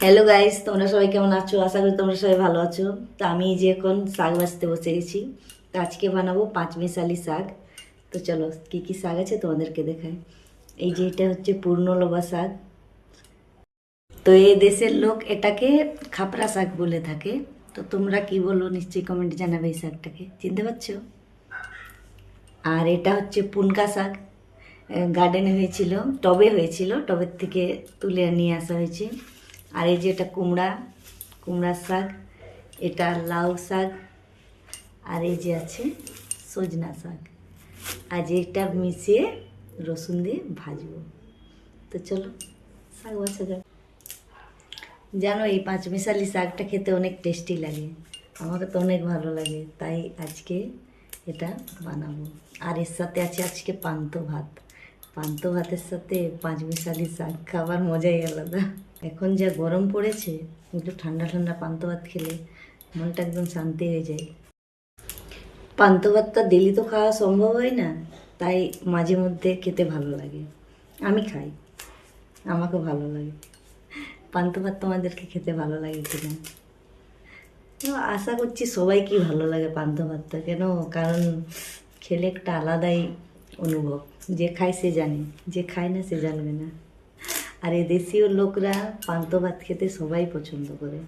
Hello guys, তোমরা সবাই কেমন আছো? আশা করি তোমরা সবাই ভালো আছো। তো আমি যে এখন শাক বাছতে বসে গেছি। তো আজকে বানাবো পাঁচমিশালি শাক। তো চলো কি কি শাক আছে তোমাদেরকে দেখাই। এই যে এটা হচ্ছে পূর্ণলবা শাক। তো এই দেশের লোক এটাকে খাপরা শাক বলে থাকে। তো তোমরা কি বলো নিশ্চয়ই কমেন্টে জানাবে এই শাকটাকে, চিনতে পারছো? আর এটা হচ্ছে পুনকা শাক। গার্ডেনে হয়েছিল, টবে হয়েছিল, টবের থেকে তুলে নিয়ে আসা হয়েছে। আর এই যে এটা কুমড়ার শাক, এটা লাউ শাক, আর এই যে আছে সজনা শাক। আজ এটা মিশিয়ে রসুন দিয়ে ভাজবো। তো চলো শাক বাছা যাক। জানো এই পাঁচমিশালি শাকটা খেতে অনেক টেস্টি লাগে, আমাকে তো অনেক ভালো লাগে, তাই আজকে এটা বানাবো। আর এর সাথে আছে আজকে পান্তা ভাত। পান্তা ভাতের সাথে পাঁচমিশালি শাক খাবার মজাই আলাদা। এখন যা গরম পড়েছে, একটু ঠান্ডা ঠান্ডা পান্তা ভাত খেলে মনটা একদম শান্তি হয়ে যায়। পান্তা ভাতটা ডেলি তো খাওয়া সম্ভব হয় না, তাই মাঝে মধ্যে খেতে ভালো লাগে। আমি খাই, আমাকে ভালো লাগে। পান্তা ভাত তোমাদেরকে খেতে ভালো লাগে কিনা? তো আশা করছি সবাইকে ভালো লাগে পান্তা ভাতটা, কেন? কারণ খেলে একটা আলাদাই অনুভব। যে খায় সে জানে, যে খায় না সে জানবে না। আর এই দেশীয় লোকরা পান্তা ভাত খেতে সবাই পছন্দ করে।